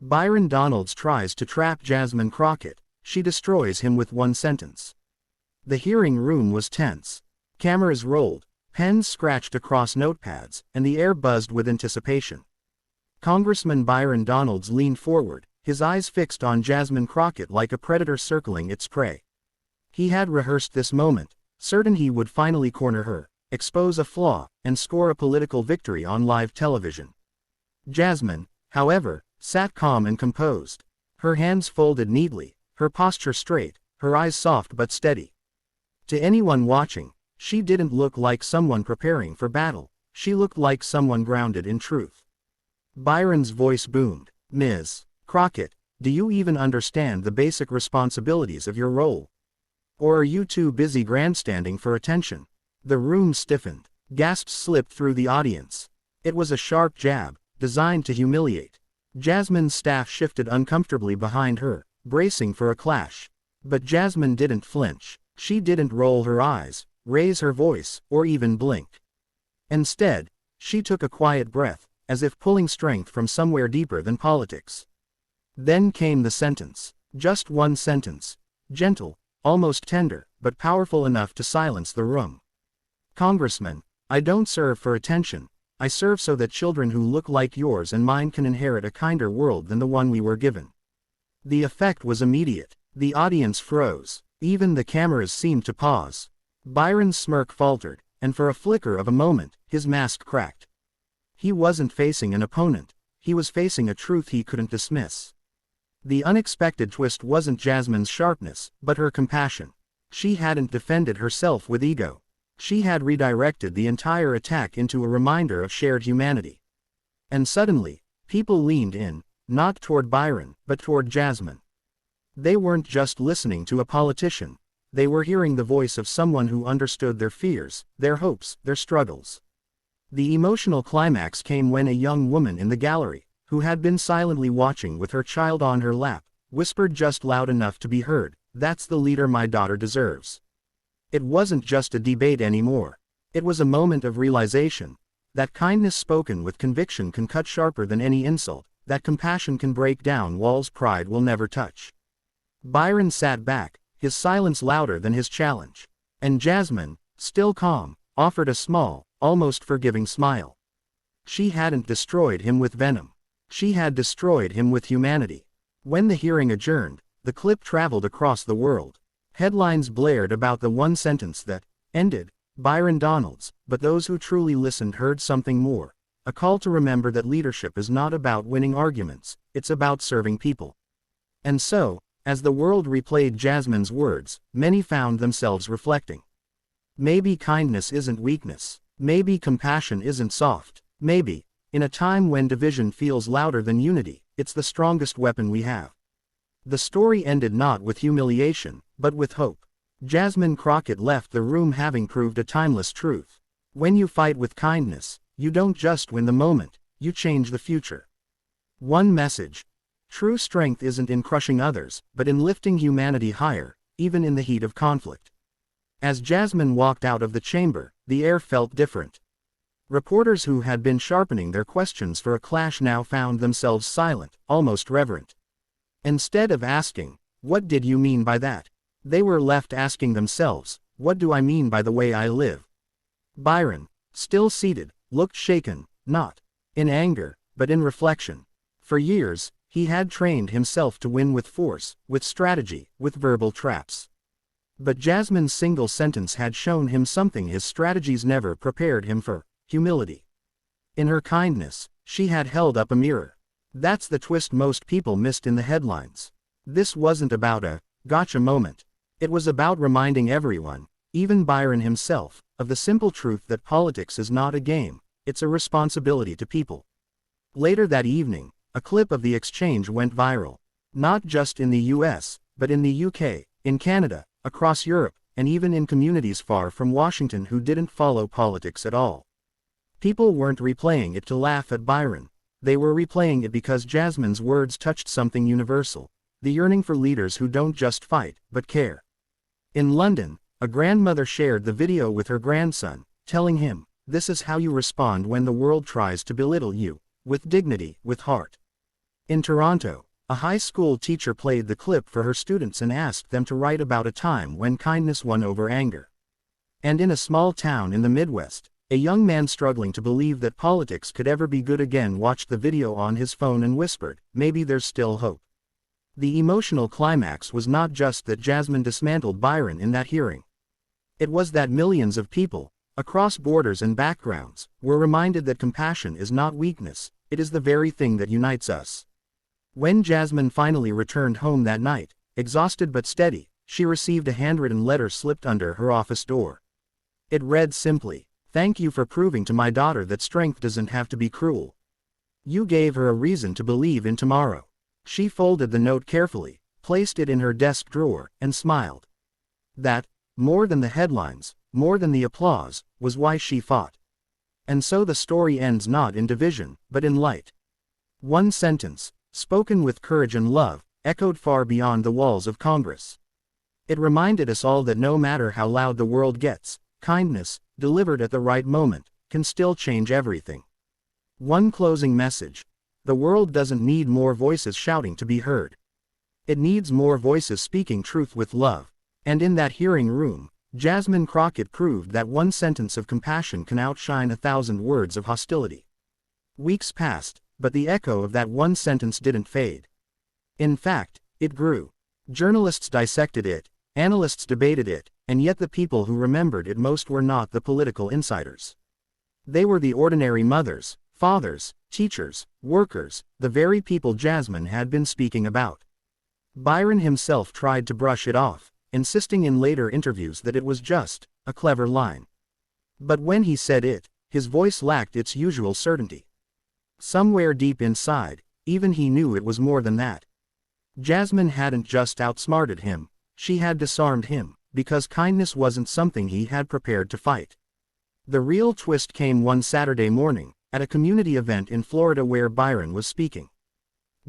Byron Donalds tries to trap Jasmine Crockett. She destroys him with one sentence. The hearing room was tense. Cameras rolled, pens scratched across notepads, and the air buzzed with anticipation. Congressman Byron Donalds leaned forward, his eyes fixed on Jasmine Crockett like a predator circling its prey. He had rehearsed this moment, certain he would finally corner her, expose a flaw, and score a political victory on live television. Jasmine, however, sat calm and composed. Her hands folded neatly, her posture straight, her eyes soft but steady. To anyone watching, she didn't look like someone preparing for battle, she looked like someone grounded in truth. Byron's voice boomed. "Ms. Crockett, do you even understand the basic responsibilities of your role? Or are you too busy grandstanding for attention?" The room stiffened. Gasps slipped through the audience. It was a sharp jab, designed to humiliate. Jasmine's staff shifted uncomfortably behind her, bracing for a clash. But Jasmine didn't flinch. She didn't roll her eyes, raise her voice, or even blink. Instead, she took a quiet breath, as if pulling strength from somewhere deeper than politics. Then came the sentence. Just one sentence. Gentle, almost tender, but powerful enough to silence the room. "Congressman, I don't serve for attention. I serve so that children who look like yours and mine can inherit a kinder world than the one we were given." The effect was immediate. The audience froze. Even the cameras seemed to pause. Byron's smirk faltered, and for a flicker of a moment, his mask cracked. He wasn't facing an opponent. He was facing a truth he couldn't dismiss. The unexpected twist wasn't Jasmine's sharpness, but her compassion. She hadn't defended herself with ego. She had redirected the entire attack into a reminder of shared humanity. And suddenly, people leaned in, not toward Byron, but toward Jasmine. They weren't just listening to a politician. They were hearing the voice of someone who understood their fears, their hopes, their struggles. The emotional climax came when a young woman in the gallery, who had been silently watching with her child on her lap, whispered just loud enough to be heard, "That's the leader my daughter deserves." It wasn't just a debate anymore. It was a moment of realization. That kindness spoken with conviction can cut sharper than any insult, that compassion can break down walls pride will never touch. Byron sat back, his silence louder than his challenge. And Jasmine, still calm, offered a small, almost forgiving smile. She hadn't destroyed him with venom. She had destroyed him with humanity. When the hearing adjourned, the clip traveled across the world. Headlines blared about the one sentence that ended Byron Donalds, but those who truly listened heard something more. A call to remember that leadership is not about winning arguments, it's about serving people. And so, as the world replayed Jasmine's words, many found themselves reflecting. Maybe kindness isn't weakness. Maybe compassion isn't soft. Maybe, in a time when division feels louder than unity, it's the strongest weapon we have. The story ended not with humiliation, but with hope. Jasmine Crockett left the room having proved a timeless truth. When you fight with kindness, you don't just win the moment, you change the future. One message. True strength isn't in crushing others, but in lifting humanity higher, even in the heat of conflict. As Jasmine walked out of the chamber, the air felt different. Reporters who had been sharpening their questions for a clash now found themselves silent, almost reverent. Instead of asking, "What did you mean by that?" they were left asking themselves, "What do I mean by the way I live?" Byron, still seated, looked shaken, not in anger, but in reflection. For years, he had trained himself to win with force, with strategy, with verbal traps. But Jasmine's single sentence had shown him something his strategies never prepared him for: humility. In her kindness, she had held up a mirror. That's the twist most people missed in the headlines. This wasn't about a gotcha moment. It was about reminding everyone, even Byron himself, of the simple truth that politics is not a game, it's a responsibility to people. Later that evening, a clip of the exchange went viral. Not just in the US, but in the UK, in Canada, across Europe, and even in communities far from Washington who didn't follow politics at all. People weren't replaying it to laugh at Byron. They were replaying it because Jasmine's words touched something universal: the yearning for leaders who don't just fight, but care. In London, a grandmother shared the video with her grandson, telling him, "This is how you respond when the world tries to belittle you, with dignity, with heart." In Toronto, a high school teacher played the clip for her students and asked them to write about a time when kindness won over anger. And in a small town in the Midwest, a young man struggling to believe that politics could ever be good again watched the video on his phone and whispered, "Maybe there's still hope." The emotional climax was not just that Jasmine dismantled Byron in that hearing. It was that millions of people, across borders and backgrounds, were reminded that compassion is not weakness, it is the very thing that unites us. When Jasmine finally returned home that night, exhausted but steady, she received a handwritten letter slipped under her office door. It read simply, "Thank you for proving to my daughter that strength doesn't have to be cruel. You gave her a reason to believe in tomorrow." She folded the note carefully, placed it in her desk drawer, and smiled. That, more than the headlines, more than the applause, was why she fought. And so the story ends not in division, but in light. One sentence, spoken with courage and love, echoed far beyond the walls of Congress. It reminded us all that no matter how loud the world gets, kindness, delivered at the right moment, can still change everything. One closing message. The world doesn't need more voices shouting to be heard. It needs more voices speaking truth with love. And in that hearing room, Jasmine Crockett proved that one sentence of compassion can outshine 1,000 words of hostility. Weeks passed, but the echo of that one sentence didn't fade. In fact, it grew. Journalists dissected it, analysts debated it, and yet the people who remembered it most were not the political insiders. They were the ordinary mothers, fathers, teachers, workers, the very people Jasmine had been speaking about. Byron himself tried to brush it off, insisting in later interviews that it was just a clever line. But when he said it, his voice lacked its usual certainty. Somewhere deep inside, even he knew it was more than that. Jasmine hadn't just outsmarted him, she had disarmed him, because kindness wasn't something he had prepared to fight. The real twist came one Saturday morning, at a community event in Florida where Byron was speaking.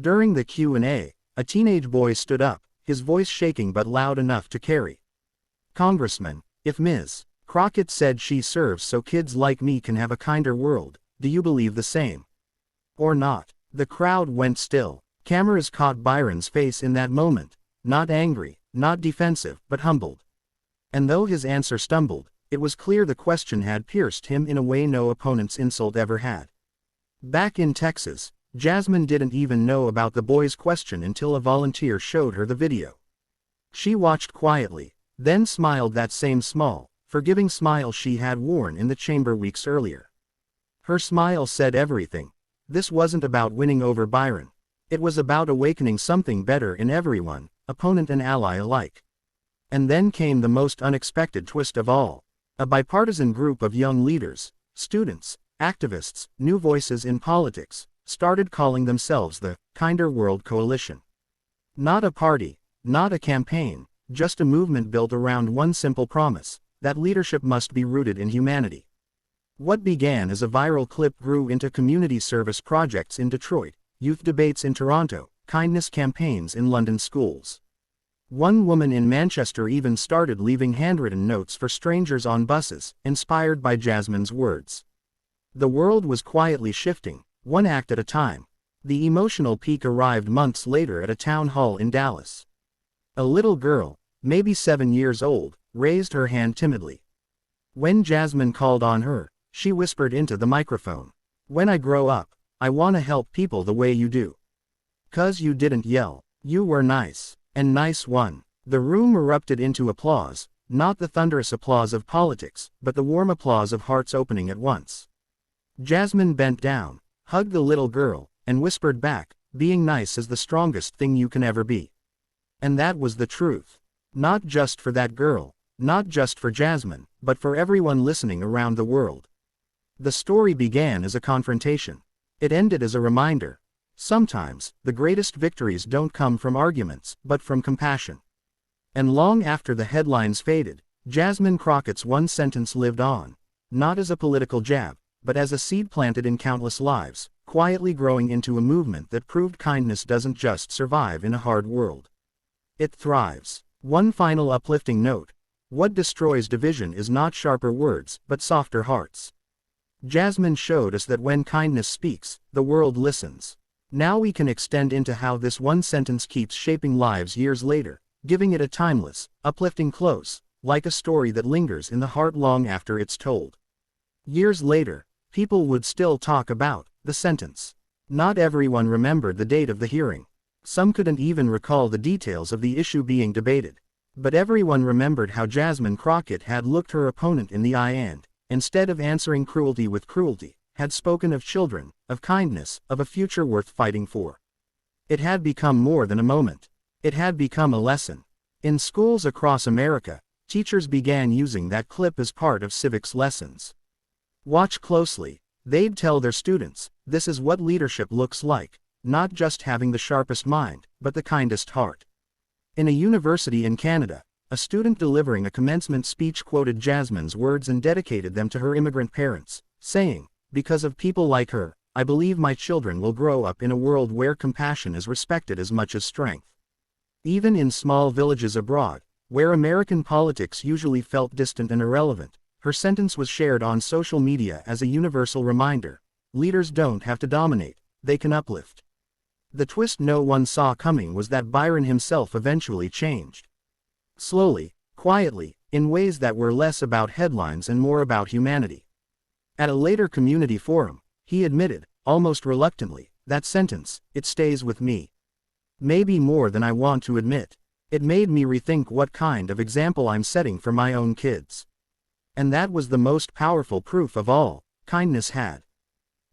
During the Q&A, a teenage boy stood up, his voice shaking but loud enough to carry. "Congressman, if Ms. Crockett said she serves so kids like me can have a kinder world, do you believe the same? Or not?" The crowd went still. Cameras caught Byron's face in that moment, not angry, not defensive, but humbled. And though his answer stumbled, it was clear the question had pierced him in a way no opponent's insult ever had. Back in Texas, Jasmine didn't even know about the boy's question until a volunteer showed her the video. She watched quietly, then smiled that same small, forgiving smile she had worn in the chamber weeks earlier. Her smile said everything. This wasn't about winning over Byron. It was about awakening something better in everyone, opponent and ally alike. And then came the most unexpected twist of all. A bipartisan group of young leaders, students, activists, new voices in politics, started calling themselves the Kinder World Coalition. Not a party, not a campaign, just a movement built around one simple promise, that leadership must be rooted in humanity. What began as a viral clip grew into community service projects in Detroit, youth debates in Toronto, kindness campaigns in London schools. One woman in Manchester even started leaving handwritten notes for strangers on buses, inspired by Jasmine's words. The world was quietly shifting, one act at a time. The emotional peak arrived months later at a town hall in Dallas. A little girl, maybe 7 years old, raised her hand timidly. When Jasmine called on her, she whispered into the microphone, "When I grow up, I want to help people the way you do. 'Cause you didn't yell, you were nice, and nice won." The room erupted into applause, not the thunderous applause of politics, but the warm applause of hearts opening at once. Jasmine bent down, hugged the little girl, and whispered back, "Being nice is the strongest thing you can ever be." And that was the truth. Not just for that girl, not just for Jasmine, but for everyone listening around the world. The story began as a confrontation. It ended as a reminder. Sometimes, the greatest victories don't come from arguments, but from compassion. And long after the headlines faded, Jasmine Crockett's one sentence lived on. Not as a political jab, but as a seed planted in countless lives, quietly growing into a movement that proved kindness doesn't just survive in a hard world. It thrives. One final uplifting note. What destroys division is not sharper words, but softer hearts. Jasmine showed us that when kindness speaks, the world listens. Now we can extend into how this one sentence keeps shaping lives years later, giving it a timeless, uplifting close, like a story that lingers in the heart long after it's told. Years later, people would still talk about the sentence. Not everyone remembered the date of the hearing. Some couldn't even recall the details of the issue being debated. But everyone remembered how Jasmine Crockett had looked her opponent in the eye and, instead of answering cruelty with cruelty, had spoken of children, of kindness, of a future worth fighting for. It had become more than a moment. It had become a lesson. In schools across America, teachers began using that clip as part of civics lessons. Watch closely. They'd tell their students, this is what leadership looks like, not just having the sharpest mind, but the kindest heart. In a university in Canada, a student delivering a commencement speech quoted Jasmine's words and dedicated them to her immigrant parents, saying, "Because of people like her, I believe my children will grow up in a world where compassion is respected as much as strength." Even in small villages abroad, where American politics usually felt distant and irrelevant, her sentence was shared on social media as a universal reminder. Leaders don't have to dominate, they can uplift. The twist no one saw coming was that Byron himself eventually changed. Slowly, quietly, in ways that were less about headlines and more about humanity. At a later community forum, he admitted, almost reluctantly, that sentence, "It stays with me. Maybe more than I want to admit. It made me rethink what kind of example I'm setting for my own kids." And that was the most powerful proof of all. Kindness had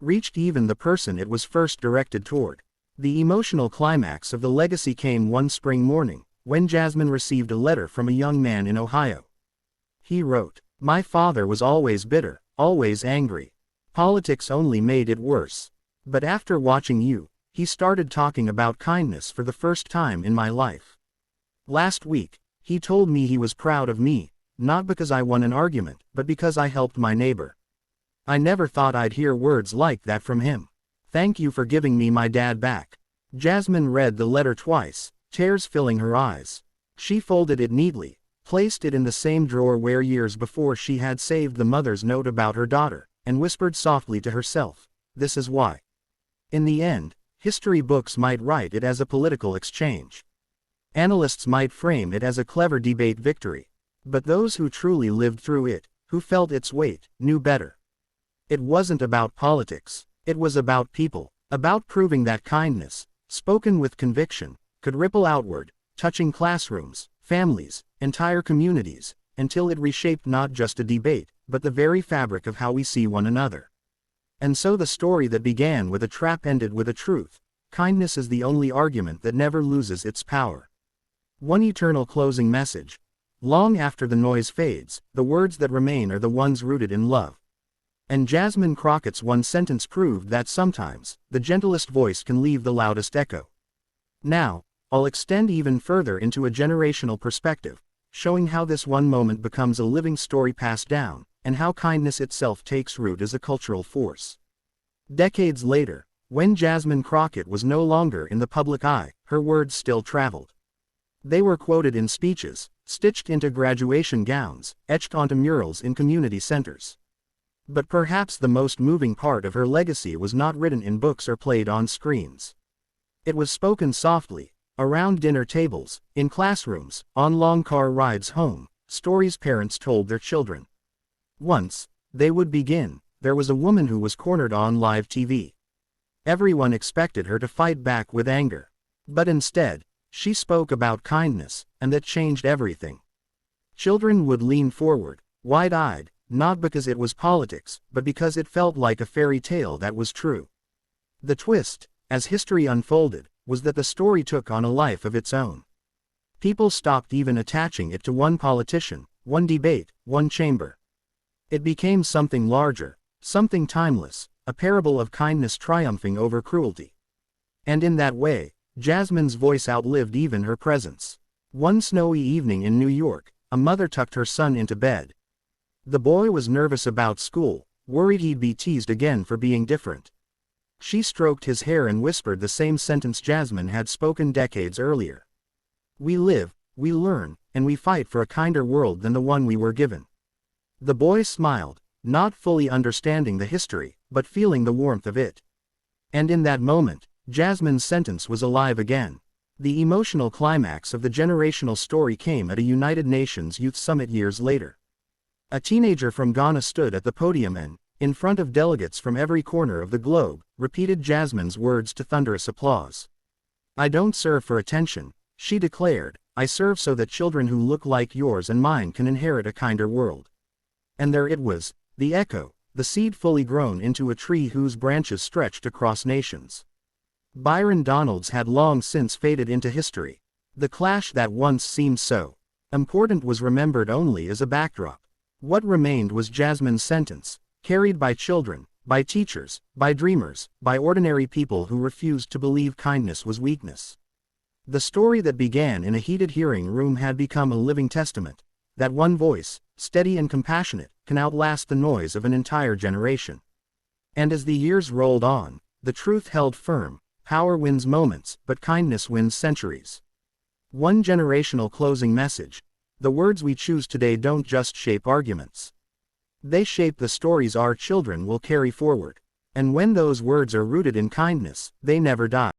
reached even the person it was first directed toward. The emotional climax of the legacy came one spring morning, when Jasmine received a letter from a young man in Ohio. He wrote, "My father was always bitter, always angry. Politics only made it worse. But after watching you, he started talking about kindness for the first time in my life. Last week, he told me he was proud of me, not because I won an argument, but because I helped my neighbor. I never thought I'd hear words like that from him. Thank you for giving me my dad back." Jasmine read the letter twice, tears filling her eyes. She folded it neatly, placed it in the same drawer where years before she had saved the mother's note about her daughter, and whispered softly to herself, "This is why." In the end, history books might write it as a political exchange. Analysts might frame it as a clever debate victory. But those who truly lived through it, who felt its weight, knew better. It wasn't about politics. It was about people, about proving that kindness, spoken with conviction, could ripple outward, touching classrooms, families, entire communities, until it reshaped not just a debate, but the very fabric of how we see one another. And so the story that began with a trap ended with a truth. Kindness is the only argument that never loses its power. One eternal closing message. Long after the noise fades, the words that remain are the ones rooted in love. And Jasmine Crockett's one sentence proved that sometimes, the gentlest voice can leave the loudest echo. Now, I'll extend even further into a generational perspective, showing how this one moment becomes a living story passed down, and how kindness itself takes root as a cultural force. Decades later, when Jasmine Crockett was no longer in the public eye, her words still traveled. They were quoted in speeches, stitched into graduation gowns, etched onto murals in community centers. But perhaps the most moving part of her legacy was not written in books or played on screens. It was spoken softly, around dinner tables, in classrooms, on long car rides home, stories parents told their children. Once, they would begin, there was a woman who was cornered on live TV. Everyone expected her to fight back with anger. But instead, she spoke about kindness, and that changed everything. Children would lean forward, wide-eyed, not because it was politics, but because it felt like a fairy tale that was true. The twist, as history unfolded, was that the story took on a life of its own. People stopped even attaching it to one politician, one debate, one chamber. It became something larger, something timeless, a parable of kindness triumphing over cruelty. And in that way, Jasmine's voice outlived even her presence. One snowy evening in New York, a mother tucked her son into bed. The boy was nervous about school, worried he'd be teased again for being different. She stroked his hair and whispered the same sentence Jasmine had spoken decades earlier. "We live, we learn, and we fight for a kinder world than the one we were given." The boy smiled, not fully understanding the history, but feeling the warmth of it. And in that moment, Jasmine's sentence was alive again. The emotional climax of the generational story came at a United Nations Youth Summit years later. A teenager from Ghana stood at the podium and, in front of delegates from every corner of the globe, repeated Jasmine's words to thunderous applause. "I don't serve for attention," she declared, "I serve so that children who look like yours and mine can inherit a kinder world." And there it was, the echo, the seed fully grown into a tree whose branches stretched across nations. Byron Donalds had long since faded into history. The clash that once seemed so important was remembered only as a backdrop. What remained was Jasmine's sentence, carried by children, by teachers, by dreamers, by ordinary people who refused to believe kindness was weakness. The story that began in a heated hearing room had become a living testament that one voice, steady and compassionate, can outlast the noise of an entire generation. And as the years rolled on, the truth held firm: power wins moments, but kindness wins centuries. One generational closing message: the words we choose today don't just shape arguments. They shape the stories our children will carry forward. And when those words are rooted in kindness, they never die.